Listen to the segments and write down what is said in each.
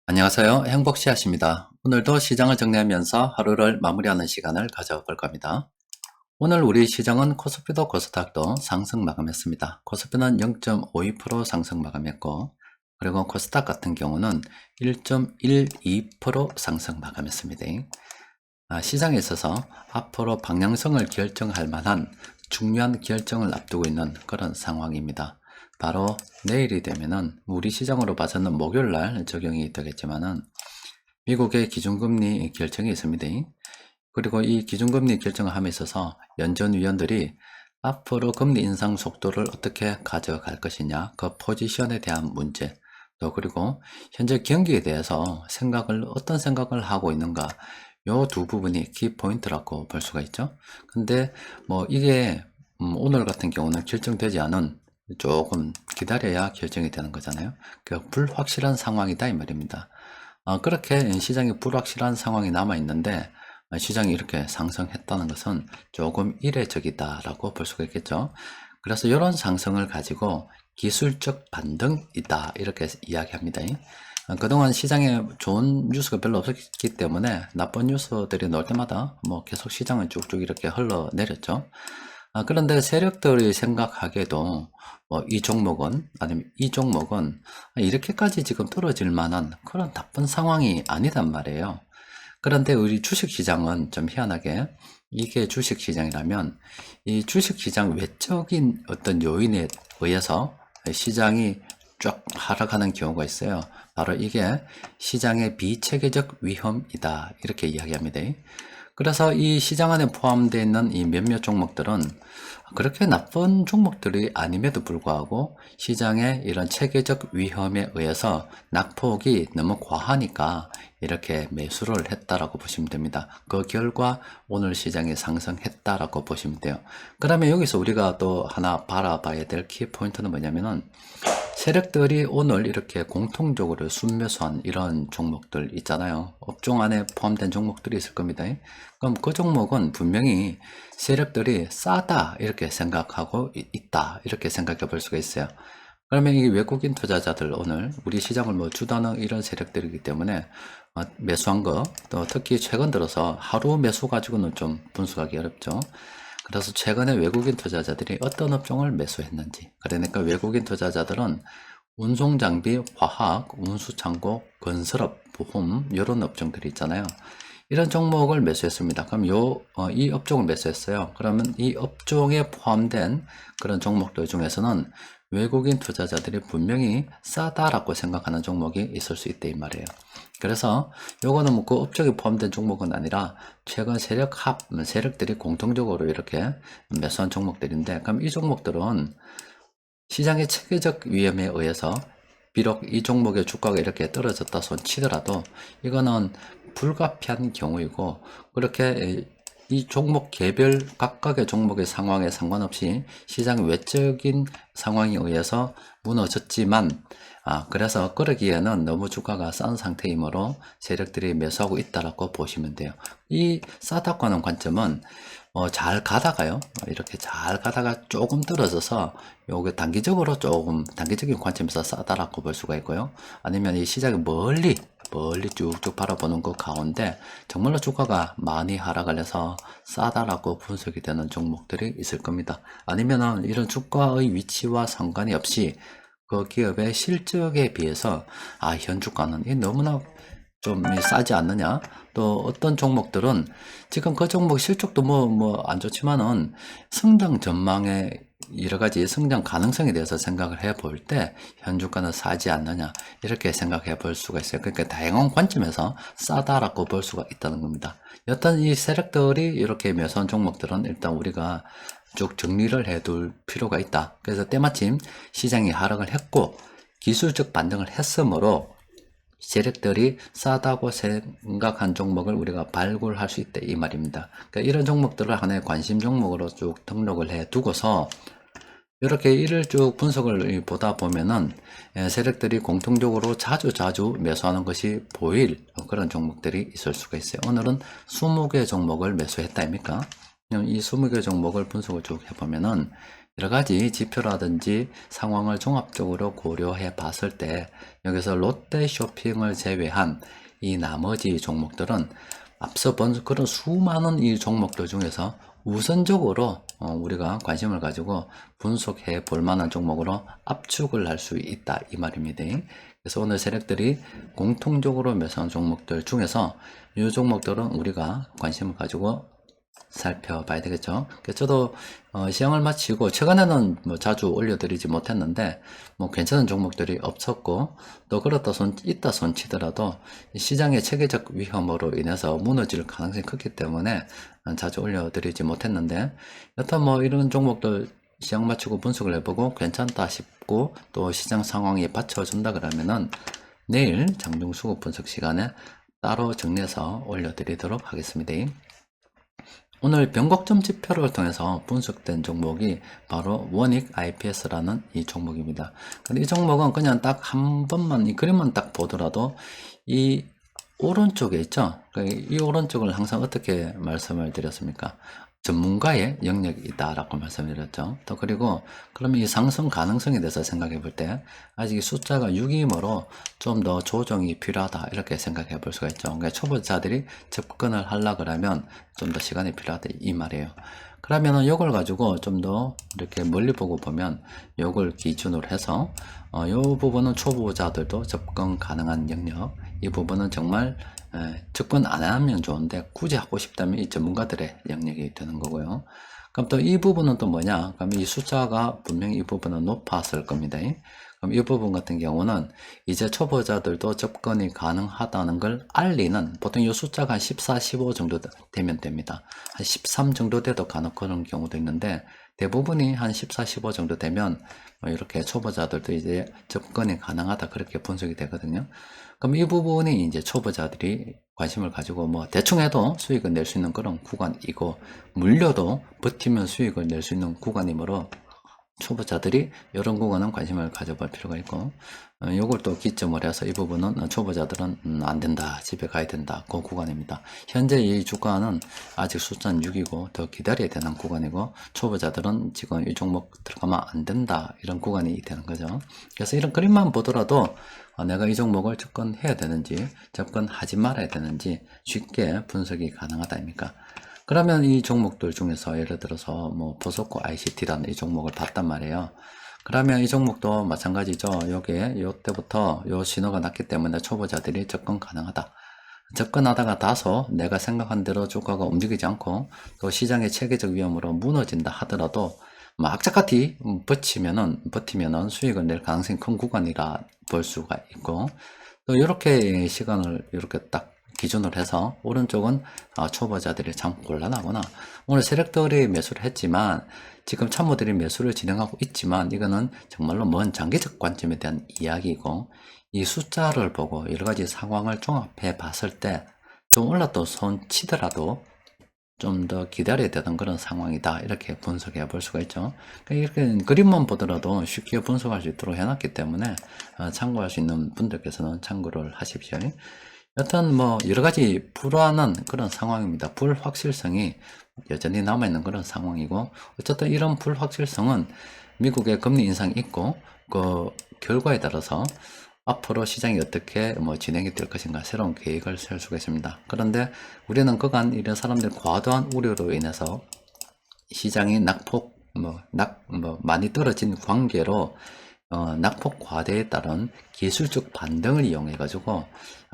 안녕하세요. 행복씨앗입니다. 오늘도 시장을 정리하면서 하루를 마무리하는 시간을 가져볼 겁니다. 오늘 우리 시장은 코스피도 코스닥도 상승 마감했습니다. 코스피는 0.52% 상승 마감했고, 그리고 코스닥 같은 경우는 1.12% 상승 마감했습니다. 시장에 있어서 앞으로 방향성을 결정할 만한 중요한 결정을 앞두고 있는 그런 상황입니다. 바로 내일이 되면은 우리 시장으로 봐서는 목요일날 적용이 되겠지만은 미국의 기준금리 결정이 있습니다. 그리고 이 기준금리 결정을 함에 있어서 연준위원들이 앞으로 금리 인상 속도를 어떻게 가져갈 것이냐, 그 포지션에 대한 문제, 또 그리고 현재 경기에 대해서 어떤 생각을 하고 있는가, 요 두 부분이 키포인트라고 볼 수가 있죠. 근데 뭐 이게 오늘 같은 경우는 결정되지 않은, 조금 기다려야 결정이 되는 거잖아요. 그 불확실한 상황이다 이 말입니다. 그렇게 시장이 불확실한 상황이 남아 있는데 시장이 이렇게 상승했다는 것은 조금 이례적이다라고 볼 수가 있겠죠. 그래서 이런 상승을 가지고 기술적 반등이다 이렇게 이야기합니다. 그동안 시장에 좋은 뉴스가 별로 없었기 때문에 나쁜 뉴스들이 나올 때마다 뭐 계속 시장을 쭉쭉 이렇게 흘러내렸죠. 그런데 세력들이 생각하기에도 이 종목은, 아니면 이 종목은 이렇게까지 지금 떨어질 만한 그런 나쁜 상황이 아니단 말이에요. 그런데 우리 주식시장은 좀 희한하게, 이게 주식시장이라면 이 주식시장 외적인 어떤 요인에 의해서 시장이 쫙 하락하는 경우가 있어요. 바로 이게 시장의 비체계적 위험이다 이렇게 이야기합니다. 그래서 이 시장 안에 포함되어 있는 이 몇몇 종목들은 그렇게 나쁜 종목들이 아님에도 불구하고 시장의 이런 체계적 위험에 의해서 낙폭이 너무 과하니까 이렇게 매수를 했다라고 보시면 됩니다. 그 결과 오늘 시장이 상승했다라고 보시면 돼요. 그러면 여기서 우리가 또 하나 바라봐야 될 키포인트는 뭐냐면은, 세력들이 오늘 이렇게 공통적으로 순매수한 이런 종목들 있잖아요. 업종 안에 포함된 종목들이 있을 겁니다. 그럼 그 종목은 분명히 세력들이 싸다 이렇게 생각하고 있다 이렇게 생각해 볼 수가 있어요. 그러면 이 외국인 투자자들, 오늘 우리 시장을 뭐 주도하는 이런 세력들이기 때문에 매수한 거, 또 특히 최근 들어서 하루 매수 가지고는 좀 분석하기 어렵죠. 그래서 최근에 외국인 투자자들이 어떤 업종을 매수했는지, 그러니까 외국인 투자자들은 운송장비, 화학, 운수창고, 건설업, 보험 이런 업종들이 있잖아요. 이런 종목을 매수했습니다. 그럼 이 업종을 매수했어요. 그러면 이 업종에 포함된 그런 종목들 중에서는 외국인 투자자들이 분명히 싸다라고 생각하는 종목이 있을 수 있다 이 말이에요. 그래서 요거는 뭐 그 업종에 포함된 종목은 아니라 최근 세력들이 공통적으로 이렇게 매수한 종목들인데, 그럼 이 종목들은 시장의 체계적 위험에 의해서 비록 이 종목의 주가가 이렇게 떨어졌다 손 치더라도 이거는 불가피한 경우이고, 그렇게 이 종목 개별 각각의 종목의 상황에 상관없이 시장 외적인 상황에 의해서 무너졌지만, 그래서 그러기에는 너무 주가가 싼 상태이므로 세력들이 매수하고 있다라고 보시면 돼요. 이 싸다고 하는 관점은 잘 가다가요, 이렇게 잘 가다가 조금 떨어져서 요게 단기적인 관점에서 싸다라고 볼 수가 있고요. 아니면 이 시장이 멀리 쭉쭉 바라보는 그 가운데 정말로 주가가 많이 하락을 해서 싸다라고 분석이 되는 종목들이 있을 겁니다. 아니면은 이런 주가의 위치와 상관이 없이 그 기업의 실적에 비해서 현 주가는 너무나 좀 싸지 않느냐, 또 어떤 종목들은 지금 그 종목 실적도 뭐 안 좋지만은 성장 전망에 여러 가지 성장 가능성에 대해서 생각을 해 볼 때 현 주가는 싸지 않느냐 이렇게 생각해 볼 수가 있어요. 그러니까 다양한 관점에서 싸다라고 볼 수가 있다는 겁니다. 여튼 이 세력들이 이렇게 매수한 종목들은 일단 우리가 쭉 정리를 해둘 필요가 있다. 그래서 때마침 시장이 하락을 했고 기술적 반등을 했으므로 세력들이 싸다고 생각한 종목을 우리가 발굴할 수 있다 이 말입니다. 그러니까 이런 종목들을 하나의 관심 종목으로 쭉 등록을 해 두고서 이렇게 이를 쭉 분석을 보다 보면은 세력들이 공통적으로 자주 매수하는 것이 보일 그런 종목들이 있을 수가 있어요. 오늘은 20개 종목을 매수했다 입니까? 이 20개 종목을 분석을 쭉 해보면은 여러 가지 지표라든지 상황을 종합적으로 고려해 봤을 때 여기서 롯데쇼핑을 제외한 이 나머지 종목들은 앞서 본 그런 수많은 이 종목들 중에서 우선적으로 우리가 관심을 가지고 분석해 볼 만한 종목으로 압축을 할 수 있다 이 말입니다. 그래서 오늘 세력들이 공통적으로 매수한 종목들 중에서 이 종목들은 우리가 관심을 가지고 살펴봐야 되겠죠. 그래서 저도 시황을 마치고 최근에는 뭐 자주 올려드리지 못했는데 뭐 괜찮은 종목들이 없었고 또 그렇다 있다 손치더라도 시장의 체계적 위험으로 인해서 무너질 가능성이 크기 때문에 자주 올려드리지 못했는데 여튼 뭐 이런 종목들 시장 마치고 분석을 해보고 괜찮다 싶고 또 시장 상황이 받쳐준다 그러면은 내일 장중수급 분석 시간에 따로 정리해서 올려드리도록 하겠습니다. 오늘 변곡점 지표를 통해서 분석된 종목이 바로 원익 IPS라는 이 종목입니다. 근데 이 종목은 그냥 딱 한 번만 이 그림만 딱 보더라도 이 오른쪽에 있죠. 이 오른쪽을 항상 어떻게 말씀을 드렸습니까? 전문가의 영역이 있다라고 말씀드렸죠. 또 그리고 그러면 이 상승 가능성에 대해서 생각해 볼 때 아직 숫자가 6이므로 좀 더 조정이 필요하다 이렇게 생각해 볼 수가 있죠. 그러니까 초보자들이 접근을 하려 그러면 좀 더 시간이 필요하다 이 말이에요. 그러면은 이걸 가지고 좀 더 이렇게 멀리 보고 보면 이걸 기준으로 해서 이 부분은 초보자들도 접근 가능한 영역, 이 부분은 정말 접근 안 하면 좋은데 굳이 하고 싶다면 이 전문가들의 영역이 되는 거고요. 그럼 또 이 부분은 또 뭐냐? 그럼 이 숫자가 분명히 이 부분은 높았을 겁니다. 그럼 이 부분 같은 경우는 이제 초보자들도 접근이 가능하다는 걸 알리는, 보통 이 숫자가 한 14, 15 정도 되면 됩니다. 한 13 정도 돼도 간혹 그런 경우도 있는데 대부분이 한 14, 15 정도 되면 이렇게 초보자들도 이제 접근이 가능하다 그렇게 분석이 되거든요. 그럼 이 부분이 이제 초보자들이 관심을 가지고 뭐 대충 해도 수익을 낼 수 있는 그런 구간이고 물려도 버티면 수익을 낼 수 있는 구간이므로 초보자들이 이런 구간은 관심을 가져볼 필요가 있고 요걸 또 기점으로 해서 이 부분은 초보자들은 안 된다, 집에 가야 된다, 그 구간입니다. 현재 이 주가는 아직 숫자는 6이고 더 기다려야 되는 구간이고 초보자들은 지금 이 종목 들어가면 안 된다 이런 구간이 되는 거죠. 그래서 이런 그림만 보더라도 내가 이 종목을 접근해야 되는지 접근하지 말아야 되는지 쉽게 분석이 가능하다 아닙니까? 그러면 이 종목들 중에서 예를 들어서 뭐 보석고 ICT라는 이 종목을 봤단 말이에요. 그러면 이 종목도 마찬가지죠. 요게 요때부터 요 신호가 났기 때문에 초보자들이 접근 가능하다. 접근하다가 다소 내가 생각한 대로 주가가 움직이지 않고 또 시장의 체계적 위험으로 무너진다 하더라도 뭐 악착같이 버티면은 수익을 낼 가능성이 큰 구간이라 볼 수가 있고 또 이렇게 시간을 이렇게 딱 기준으로 해서 오른쪽은 초보자들이 참 곤란하구나. 오늘 세력들이 매수를 했지만 지금 참모들이 매수를 진행하고 있지만 이거는 정말로 먼 장기적 관점에 대한 이야기이고 이 숫자를 보고 여러 가지 상황을 종합해 봤을 때 좀 올랐다 손 치더라도 좀 더 기다려야 되는 그런 상황이다 이렇게 분석해 볼 수가 있죠. 이렇게 그림만 보더라도 쉽게 분석할 수 있도록 해놨기 때문에 참고할 수 있는 분들께서는 참고를 하십시오. 여튼 뭐 여러 가지 불안한 그런 상황입니다. 불확실성이 여전히 남아있는 그런 상황이고 어쨌든 이런 불확실성은 미국의 금리 인상이 있고 그 결과에 따라서 앞으로 시장이 어떻게 뭐 진행이 될 것인가 새로운 계획을 세울 수가 있습니다. 그런데 우리는 그간 이런 사람들 과도한 우려로 인해서 시장이 낙폭 많이 떨어진 관계로 낙폭 과대에 따른 기술적 반등을 이용해 가지고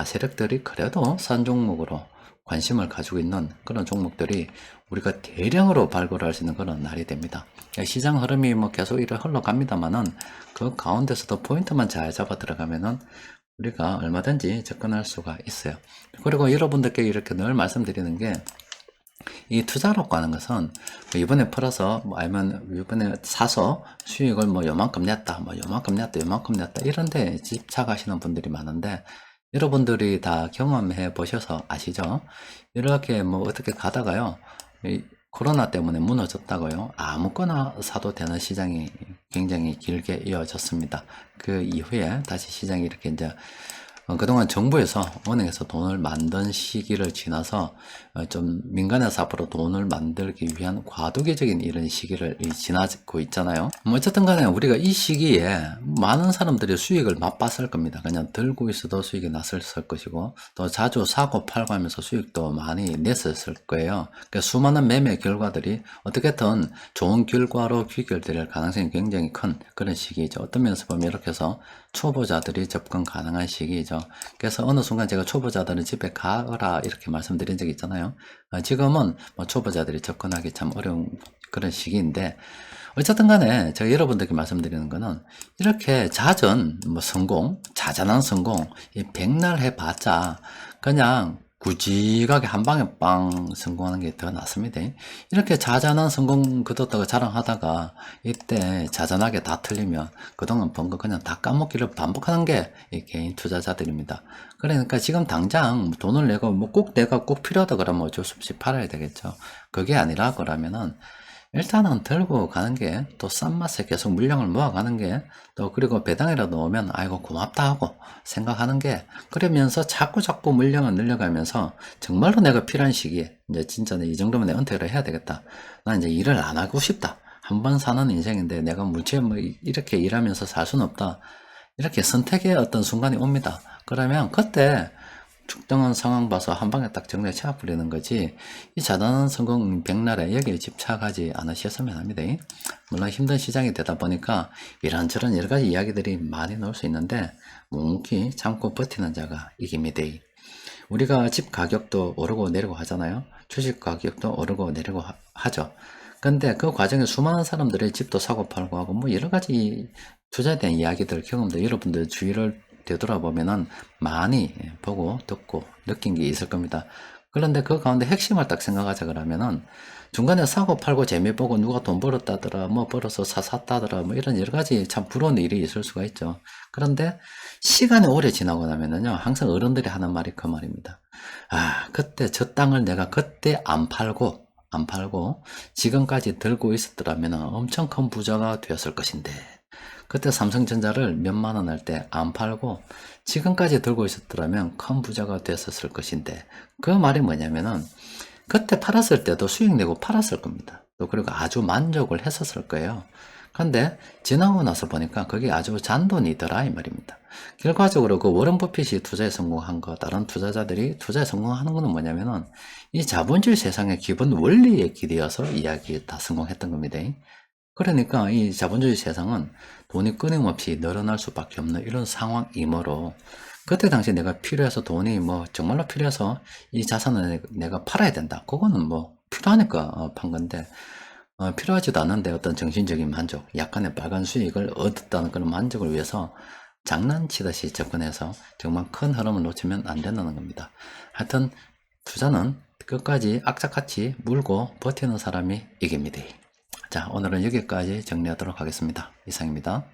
세력들이 그래도 산 종목으로 관심을 가지고 있는 그런 종목들이 우리가 대량으로 발굴할 수 있는 그런 날이 됩니다. 시장 흐름이 뭐 계속 이렇게 흘러갑니다만은 그 가운데서도 포인트만 잘 잡아 들어가면은 우리가 얼마든지 접근할 수가 있어요. 그리고 여러분들께 이렇게 늘 말씀드리는 게 이 투자라고 하는 것은 이번에 팔아서 아니면 이번에 사서 수익을 뭐 요만큼 냈다, 뭐 요만큼 냈다, 요만큼 냈다 이런데 집착하시는 분들이 많은데 여러분들이 다 경험해 보셔서 아시죠? 이렇게 뭐 어떻게 가다가요, 이 코로나 때문에 무너졌다고요. 아무거나 사도 되는 시장이 굉장히 길게 이어졌습니다. 그 이후에 다시 시장이 이렇게 이제 그동안 정부에서 은행에서 돈을 만든 시기를 지나서 좀 민간에서 앞으로 돈을 만들기 위한 과도기적인 이런 시기를 지나고 있잖아요. 어쨌든 간에 우리가 이 시기에 많은 사람들이 수익을 맛봤을 겁니다. 그냥 들고 있어도 수익이 났을 것이고, 또 자주 사고 팔고 하면서 수익도 많이 냈었을 거예요. 그러니까 수많은 매매 결과들이 어떻게든 좋은 결과로 귀결될 가능성이 굉장히 큰 그런 시기이죠. 어떤 면에서 보면 이렇게 해서 초보자들이 접근 가능한 시기이죠. 그래서 어느 순간 제가 초보자들은 집에 가라 이렇게 말씀드린 적이 있잖아요. 지금은 뭐 초보자들이 접근하기 참 어려운 그런 시기인데, 어쨌든 간에 제가 여러분들께 말씀드리는 거는 이렇게 잦은 뭐 성공, 자잘한 성공, 이 백날 해봤자 그냥 굵직하게 한 방에 빵 성공하는 게 더 낫습니다. 이렇게 자잘한 성공 거뒀다가 자랑하다가 이때 자잘하게 다 틀리면 그동안 번 거 그냥 다 까먹기를 반복하는 게 이 개인 투자자들입니다. 그러니까 지금 당장 돈을 내고 뭐 꼭 내가 꼭 필요하다 그러면 어쩔 수 없이 팔아야 되겠죠. 그게 아니라 그러면은 일단은 들고 가는 게 또 싼 맛에 계속 물량을 모아가는 게 또 그리고 배당이라도 오면 아이고 고맙다 하고 생각하는 게, 그러면서 자꾸 물량을 늘려가면서 정말로 내가 필요한 시기에 이제 진짜 이 정도면 내 은퇴를 해야 되겠다. 나 이제 일을 안 하고 싶다. 한 번 사는 인생인데 내가 물체 뭐 이렇게 일하면서 살 수는 없다. 이렇게 선택의 어떤 순간이 옵니다. 그러면 그때 특정한 상황 봐서 한 방에 딱 정리해 쳐버리는 거지, 이 자잘한 성공 백날에 여기에 집착하지 않으셨으면 합니다. 물론 힘든 시장이 되다 보니까 이런저런 여러 가지 이야기들이 많이 나올 수 있는데 묵묵히 참고 버티는 자가 이깁니다. 우리가 집 가격도 오르고 내리고 하잖아요. 주식 가격도 오르고 내리고 하죠. 근데 그 과정에 수많은 사람들이 집도 사고 팔고 하고 뭐 여러 가지 투자에 대한 이야기들, 경험들 여러분들 주위를 되돌아보면은 많이 보고 듣고 느낀 게 있을 겁니다. 그런데 그 가운데 핵심을 딱 생각하자 그러면은 중간에 사고 팔고 재미 보고 누가 돈 벌었다더라, 뭐 벌어서 샀다더라, 뭐 이런 여러 가지 참 부러운 일이 있을 수가 있죠. 그런데 시간이 오래 지나고 나면은요, 항상 어른들이 하는 말이 그 말입니다. 아, 그때 저 땅을 내가 그때 안 팔고 지금까지 들고 있었더라면 엄청 큰 부자가 되었을 것인데, 그때 삼성전자를 몇만 원 할 때 안 팔고 지금까지 들고 있었더라면 큰 부자가 됐었을 것인데, 그 말이 뭐냐면은 그때 팔았을 때도 수익 내고 팔았을 겁니다. 또 그리고 아주 만족을 했었을 거예요. 근데 지나고 나서 보니까 그게 아주 잔돈이더라 이 말입니다. 결과적으로 그 워런 버핏이 투자에 성공한 거, 다른 투자자들이 투자에 성공하는 거는 뭐냐면은 이 자본주의 세상의 기본 원리에 기대어서 이야기에 다 성공했던 겁니다. 그러니까 이 자본주의 세상은 돈이 끊임없이 늘어날 수밖에 없는 이런 상황이므로, 그때 당시 내가 필요해서 돈이 뭐 정말로 필요해서 이 자산을 내가 팔아야 된다. 그거는 뭐 필요하니까 판 건데, 필요하지도 않은데 어떤 정신적인 만족, 약간의 빨간 수익을 얻었다는 그런 만족을 위해서 장난치듯이 접근해서 정말 큰 흐름을 놓치면 안 된다는 겁니다. 하여튼 투자는 끝까지 악착같이 물고 버티는 사람이 이깁니다. 자, 오늘은 여기까지 정리하도록 하겠습니다. 이상입니다.